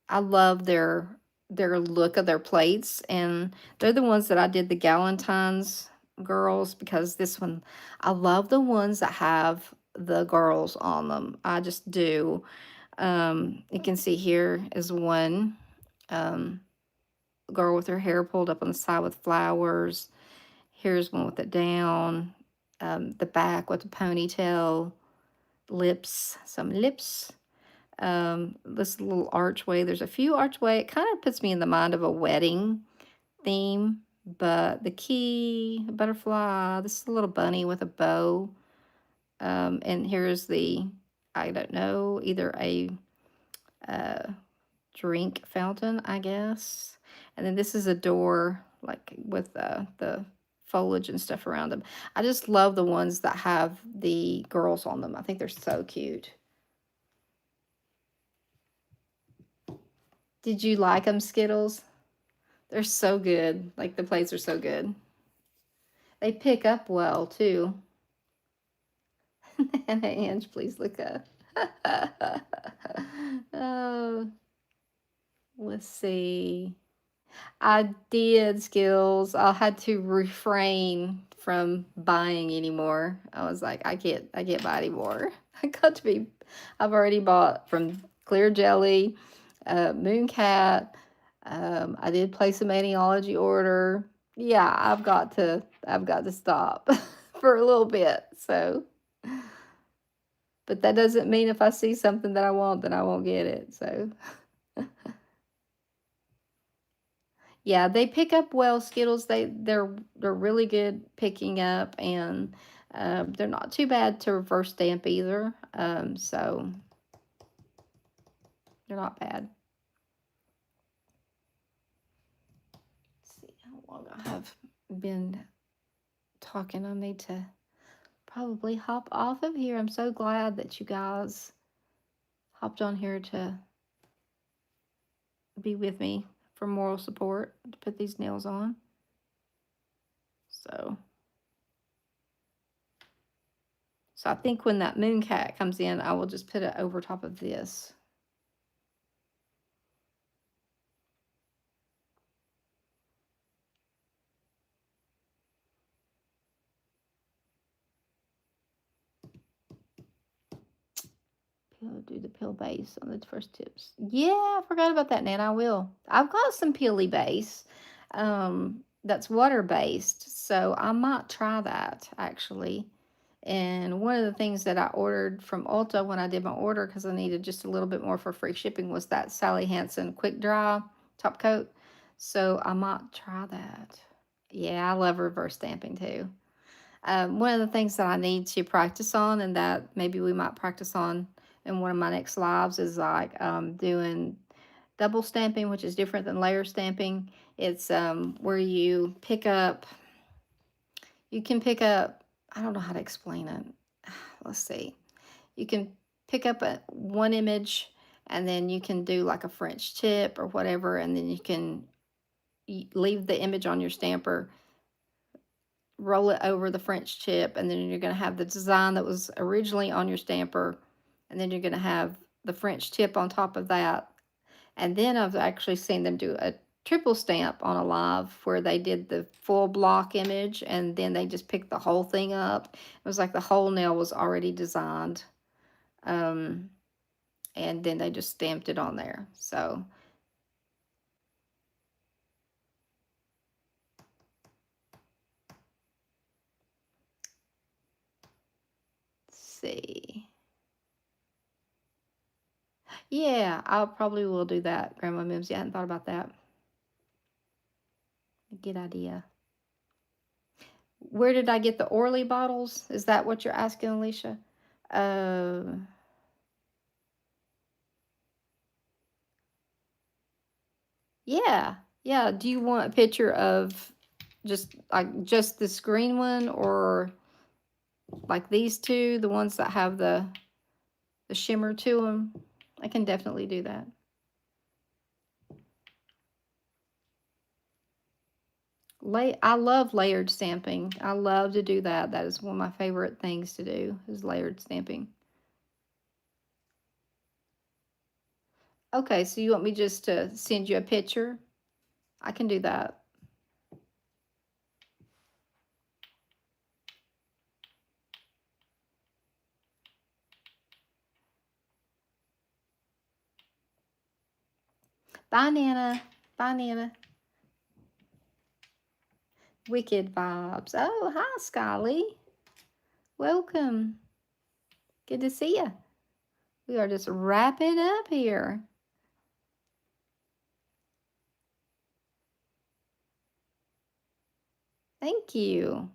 I love their look of their plates, and they're the ones that I did the Galentine's girls because this one, I love the ones that have the girls on them. I just do. You can see here is one um, girl with her hair pulled up on the side with flowers. Here's one with it down. The back with the ponytail, lips, some lips. This little archway. There's a few archway. It kind of puts me in the mind of a wedding theme, but the key, butterfly, this is a little bunny with a bow. And here's the, I don't know, either a uh, drink fountain, I guess. And then this is a door, like with the foliage and stuff around them. I just love the ones that have the girls on them. I think they're so cute. Did you like them, Skittles? They're so good. Like, the plates are so good. They pick up well, too. And Ange, please look up. Oh, let's see. I did, Skills. I had to refrain from buying anymore. I was like, I can't buy anymore. I got to be, I've already bought from Clear Jelly, Mooncat. I did place a Maniology order. Yeah, I've got to stop for a little bit. So, but that doesn't mean if I see something that I want, then I won't get it. So, yeah, they pick up well, Skittles. They're really good picking up, and they're not too bad to reverse stamp either. So they're not bad. Let's see how long I have been talking. I need to probably hop off of here. I'm so glad that you guys hopped on here to be with me for moral support to put these nails on. So I think when that moon cat comes in, I will just put it over top of this. Do the peel base on the first tips. Yeah, I forgot about that, Nan. I will. I've got some peely base that's water based, so I might try that actually. And one of the things that I ordered from Ulta when I did my order, because I needed just a little bit more for free shipping, was that Sally Hansen Quick Dry top coat. So I might try that. Yeah, I love reverse stamping too. One of the things that I need to practice on, and that maybe we might practice on in one of my next lives, is like doing double stamping, which is different than layer stamping. It's where you can pick up, I don't know how to explain it. Let's see. You can pick up one image, and then you can do like a French tip or whatever, and then you can leave the image on your stamper, roll it over the French tip, and then you're going to have the design that was originally on your stamper, and then you're going to have the French tip on top of that. And then I've actually seen them do a triple stamp on a live where they did the full block image, and then they just picked the whole thing up. It was like the whole nail was already designed, and then they just stamped it on there. So let's see. Yeah, I probably will do that, Grandma Mimsy. I hadn't thought about that. Good idea. Where did I get the Orly bottles? Is that what you're asking, Alicia? Uh, yeah. Yeah. Do you want a picture of Just like just this green one, or like these two, the ones that have the shimmer to them. I can definitely do that. I love layered stamping. I love to do that. That is one of my favorite things to do, is layered stamping. Okay, so you want me just to send you a picture? I can do that. Bye, Nana. Bye, Nana. Wicked vibes. Oh, hi, Skyly. Welcome. Good to see you. We are just wrapping up here. Thank you.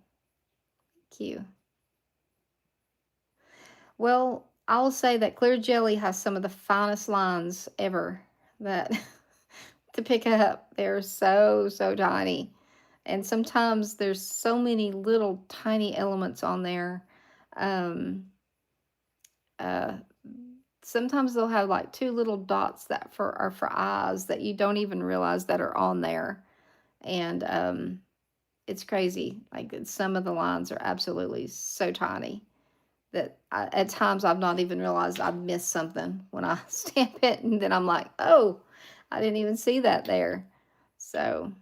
Thank you. Well, I'll say that clear jelly has some of the finest lines ever that to pick up. They're so, so tiny. And sometimes there's so many little tiny elements on there. Um, uh, Sometimes they'll have like two little dots that are for eyes that you don't even realize that are on there. And it's crazy. Like some of the lines are absolutely so tiny that at times I've not even realized I've missed something when I stamp it, and then I'm like, oh, I didn't even see that there. So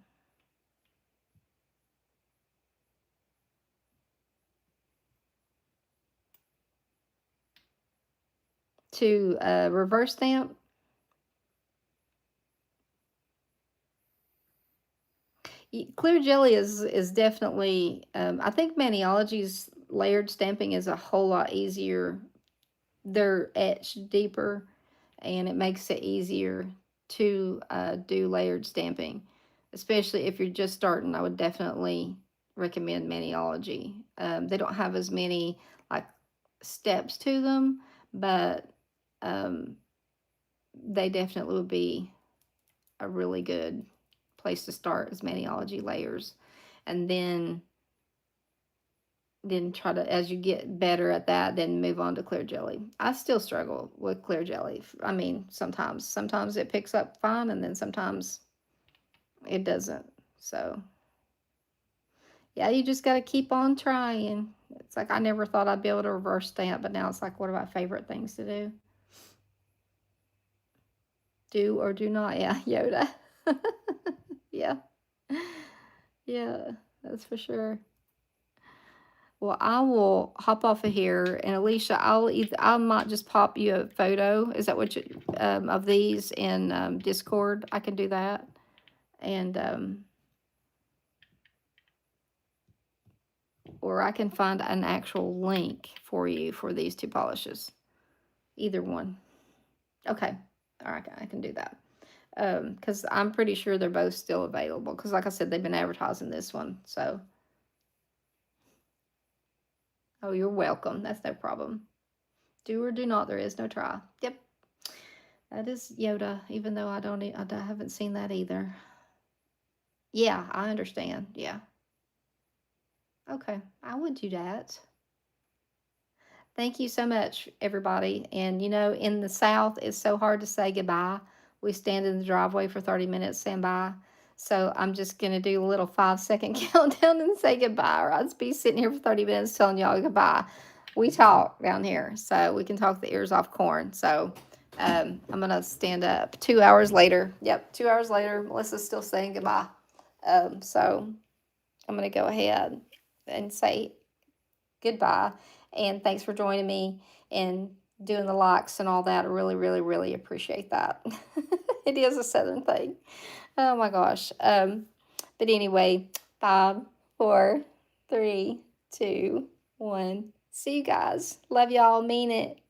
to reverse stamp, clear jelly is definitely. I think Maniology's layered stamping is a whole lot easier. They're etched deeper, and it makes it easier to do layered stamping, especially if you're just starting. I would definitely recommend Maniology. They don't have as many like steps to them, but um, they definitely would be a really good place to start as Maniology layers, and then try to, as you get better at that, then move on to clear jelly. I still struggle with clear jelly. I mean, sometimes it picks up fine, and then sometimes it doesn't. So yeah, you just got to keep on trying. It's like I never thought I'd be able to reverse stamp, but now it's like one of my favorite things to do. Do or do not. Yeah, Yoda. Yeah. Yeah, that's for sure. Well, I will hop off of here, and Alicia, I might just pop you a photo. Is that what you of these in Discord? I can do that, and or I can find an actual link for you for these two polishes. Either one. Okay, all right, I can do that. Because I'm pretty sure they're both still available. Because like I said, they've been advertising this one. So, oh, you're welcome. That's no problem. Do or do not. There is no try. Yep. That is Yoda, even though I haven't seen that either. Yeah, I understand. Yeah. Okay, I would do that. Thank you so much, everybody. And in the South, it's so hard to say goodbye. We stand in the driveway for 30 minutes, stand by. So I'm just going to do a little 5-second countdown and say goodbye, or I'd be sitting here for 30 minutes telling y'all goodbye. We talk down here, so we can talk the ears off corn. So I'm going to stand up 2 hours later. Yep, 2 hours later, Melissa's still saying goodbye. So I'm going to go ahead and say goodbye. And thanks for joining me and doing the likes and all that. I really, really, really appreciate that. It is a Southern thing. Oh my gosh. But anyway, 5, 4, 3, 2, 1. See you guys. Love y'all. Mean it.